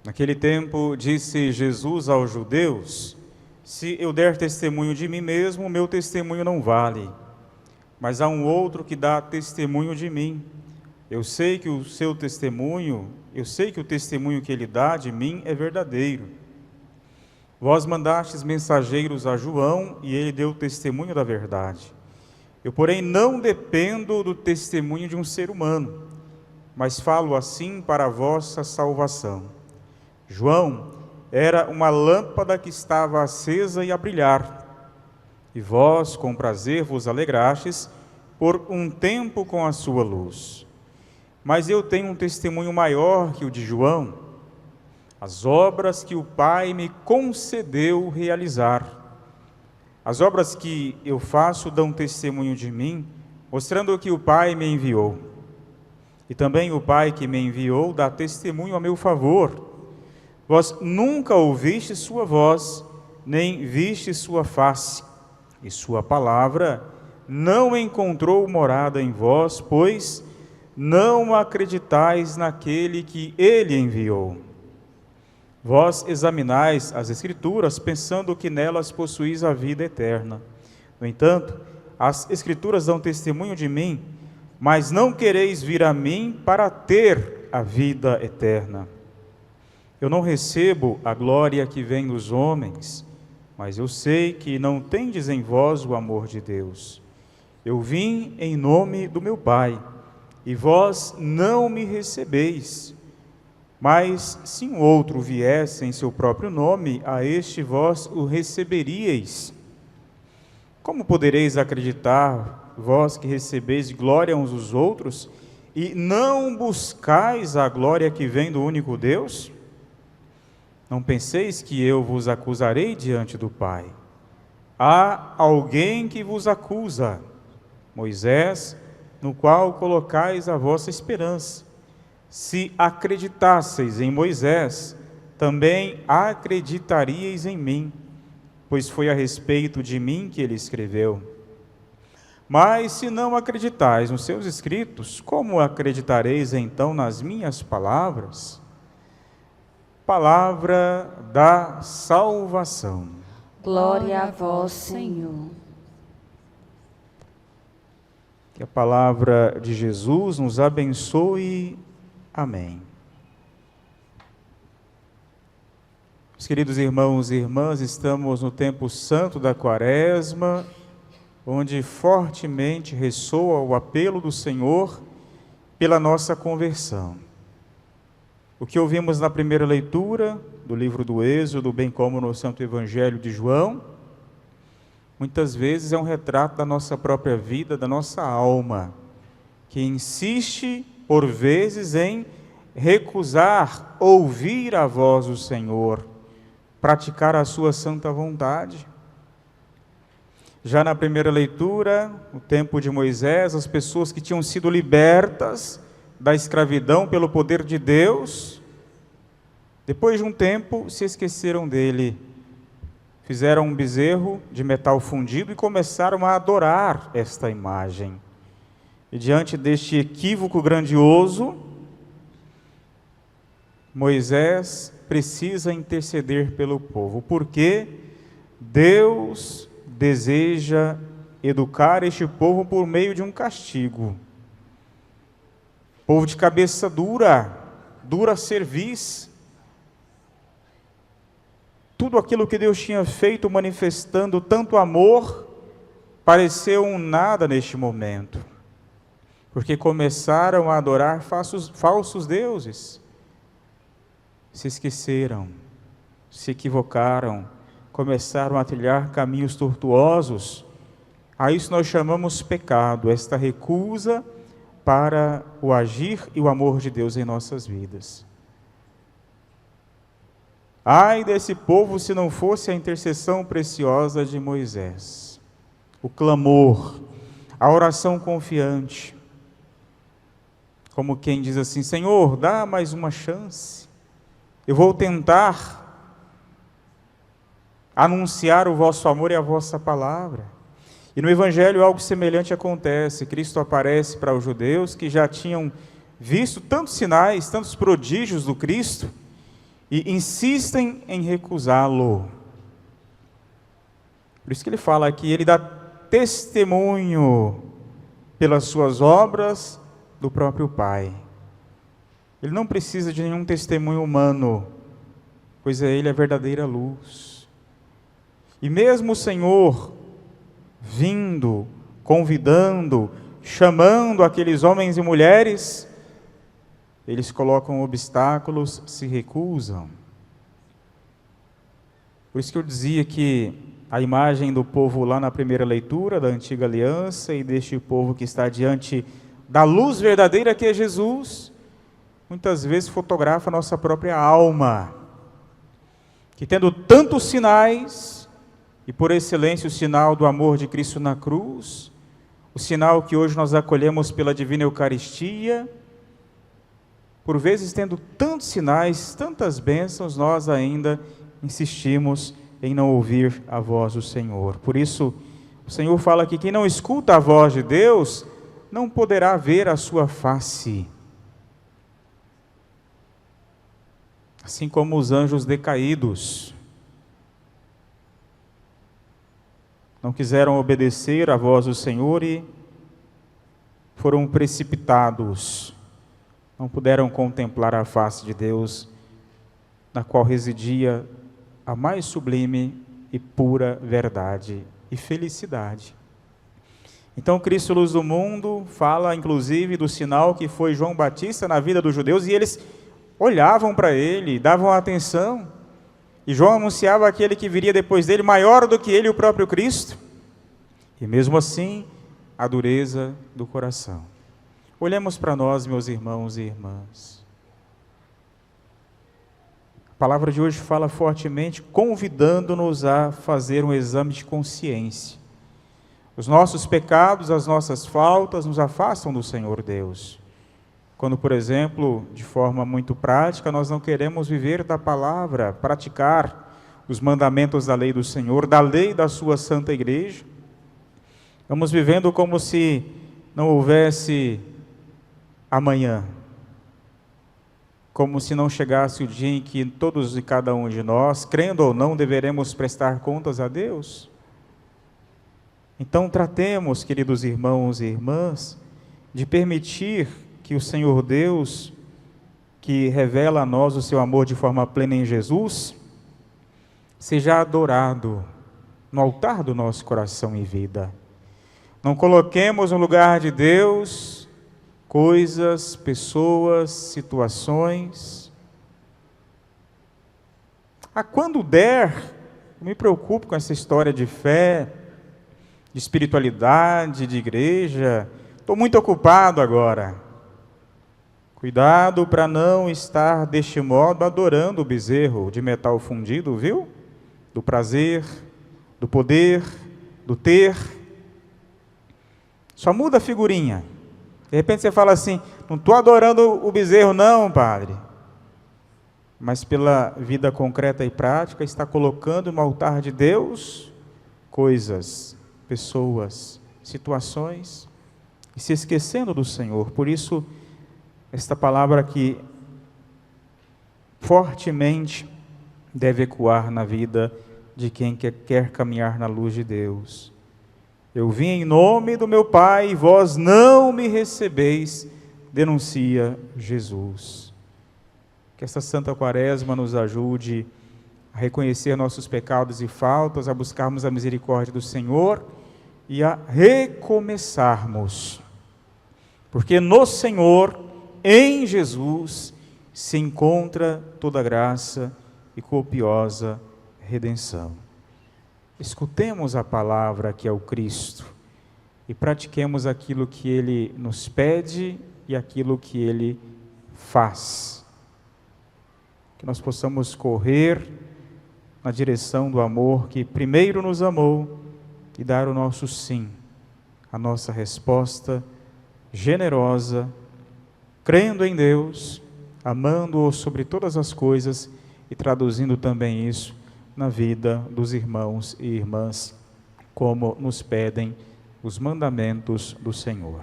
Naquele tempo, disse Jesus aos judeus: se eu der testemunho de mim mesmo, meu testemunho não vale. Mas há um outro que dá testemunho de mim. Eu sei que o testemunho que ele dá de mim é verdadeiro. Vós mandastes mensageiros a João, e ele deu testemunho da verdade. Eu, porém, não dependo do testemunho de um ser humano, mas falo assim para a vossa salvação. João era uma lâmpada que estava acesa e a brilhar, e vós com prazer vos alegrastes por um tempo com a sua luz. Mas eu tenho um testemunho maior que o de João, as obras que o Pai me concedeu realizar. As obras que eu faço dão testemunho de mim, mostrando que o Pai me enviou. E também o Pai que me enviou dá testemunho a meu favor. Vós nunca ouviste sua voz, nem viste sua face, e sua palavra não encontrou morada em vós, pois não acreditais naquele que ele enviou. Vós examinais as Escrituras, pensando que nelas possuís a vida eterna. No entanto, as Escrituras dão testemunho de mim, mas não quereis vir a mim para ter a vida eterna. Eu não recebo a glória que vem dos homens, mas eu sei que não tendes em vós o amor de Deus. Eu vim em nome do meu Pai, e vós não me recebeis. Mas se um outro viesse em seu próprio nome, a este vós o receberíeis. Como podereis acreditar, vós que recebeis glória uns dos outros, e não buscais a glória que vem do único Deus? Não penseis que eu vos acusarei diante do Pai. Há alguém que vos acusa, Moisés, no qual colocais a vossa esperança. Se acreditasseis em Moisés, também acreditaríeis em mim, pois foi a respeito de mim que ele escreveu. Mas se não acreditais nos seus escritos, como acreditareis então nas minhas palavras? Palavra da salvação. Glória a vós, Senhor. Que a palavra de Jesus nos abençoe. Amém. Meus queridos irmãos e irmãs, estamos no tempo santo da Quaresma, onde fortemente ressoa o apelo do Senhor pela nossa conversão. O que ouvimos na primeira leitura do livro do Êxodo, bem como no Santo Evangelho de João, muitas vezes é um retrato da nossa própria vida, da nossa alma, que insiste, por vezes, em recusar ouvir a voz do Senhor, praticar a sua santa vontade. Já na primeira leitura, no tempo de Moisés, as pessoas que tinham sido libertas da escravidão pelo poder de Deus, depois de um tempo se esqueceram dele, fizeram um bezerro de metal fundido e começaram a adorar esta imagem. E diante deste equívoco grandioso, Moisés precisa interceder pelo povo, porque Deus deseja educar este povo por meio de um castigo. Povo de cabeça dura, dura cerviz. Tudo aquilo que Deus tinha feito, manifestando tanto amor, pareceu um nada neste momento, porque começaram a adorar falsos deuses, se esqueceram, se equivocaram, começaram a trilhar caminhos tortuosos. A isso nós chamamos pecado, esta recusa para o agir e o amor de Deus em nossas vidas. Ai desse povo se não fosse a intercessão preciosa de Moisés, o clamor, a oração confiante, como quem diz assim: Senhor, dá mais uma chance, eu vou tentar anunciar o vosso amor e a vossa palavra. E no Evangelho algo semelhante acontece. Cristo aparece para os judeus que já tinham visto tantos sinais, tantos prodígios do Cristo, e insistem em recusá-lo. Por isso que ele fala que ele dá testemunho pelas suas obras do próprio Pai. Ele não precisa de nenhum testemunho humano, pois ele é a verdadeira luz. E mesmo o Senhor vindo, convidando, chamando aqueles homens e mulheres, eles colocam obstáculos, se recusam. Por isso que eu dizia que a imagem do povo lá na primeira leitura da antiga aliança e deste povo que está diante da luz verdadeira que é Jesus, muitas vezes fotografa a nossa própria alma, que tendo tantos sinais, e por excelência o sinal do amor de Cristo na cruz, o sinal que hoje nós acolhemos pela divina Eucaristia, por vezes tendo tantos sinais, tantas bênçãos, nós ainda insistimos em não ouvir a voz do Senhor. Por isso, o Senhor fala que quem não escuta a voz de Deus, não poderá ver a sua face. Assim como os anjos decaídos não quiseram obedecer à voz do Senhor e foram precipitados, não puderam contemplar a face de Deus, na qual residia a mais sublime e pura verdade e felicidade. Então Cristo, luz do mundo, fala inclusive do sinal que foi João Batista na vida dos judeus, e eles olhavam para ele, davam atenção, e João anunciava aquele que viria depois dele, maior do que ele, o próprio Cristo, e mesmo assim, a dureza do coração. Olhemos para nós, meus irmãos e irmãs. A palavra de hoje fala fortemente, convidando-nos a fazer um exame de consciência. Os nossos pecados, as nossas faltas nos afastam do Senhor Deus. Quando, por exemplo, de forma muito prática, nós não queremos viver da palavra, praticar os mandamentos da lei do Senhor, da lei da sua santa igreja, vamos vivendo como se não houvesse amanhã, como se não chegasse o dia em que todos e cada um de nós, crendo ou não, deveremos prestar contas a Deus. Então tratemos, queridos irmãos e irmãs, de permitir que o Senhor Deus, que revela a nós o seu amor de forma plena em Jesus, seja adorado no altar do nosso coração e vida. Não coloquemos no lugar de Deus coisas, pessoas, situações. A quando der, eu me preocupo com essa história de fé, de espiritualidade, de igreja. Estou muito ocupado agora. Cuidado para não estar deste modo adorando o bezerro de metal fundido, viu? Do prazer, do poder, do ter. Só muda a figurinha. De repente você fala assim, não estou adorando o bezerro não, padre. Mas pela vida concreta e prática, está colocando no altar de Deus coisas, pessoas, situações, e se esquecendo do Senhor. Por isso, esta palavra aqui fortemente deve ecoar na vida de quem quer caminhar na luz de Deus. Eu vim em nome do meu Pai, e vós não me recebeis, denuncia Jesus. Que esta Santa Quaresma nos ajude a reconhecer nossos pecados e faltas, a buscarmos a misericórdia do Senhor e a recomeçarmos. Porque no Senhor, em Jesus, se encontra toda graça e copiosa redenção. Escutemos a palavra que é o Cristo e pratiquemos aquilo que Ele nos pede e aquilo que Ele faz. Que nós possamos correr na direção do amor que primeiro nos amou e dar o nosso sim, a nossa resposta generosa, crendo em Deus, amando-o sobre todas as coisas e traduzindo também isso na vida dos irmãos e irmãs, como nos pedem os mandamentos do Senhor.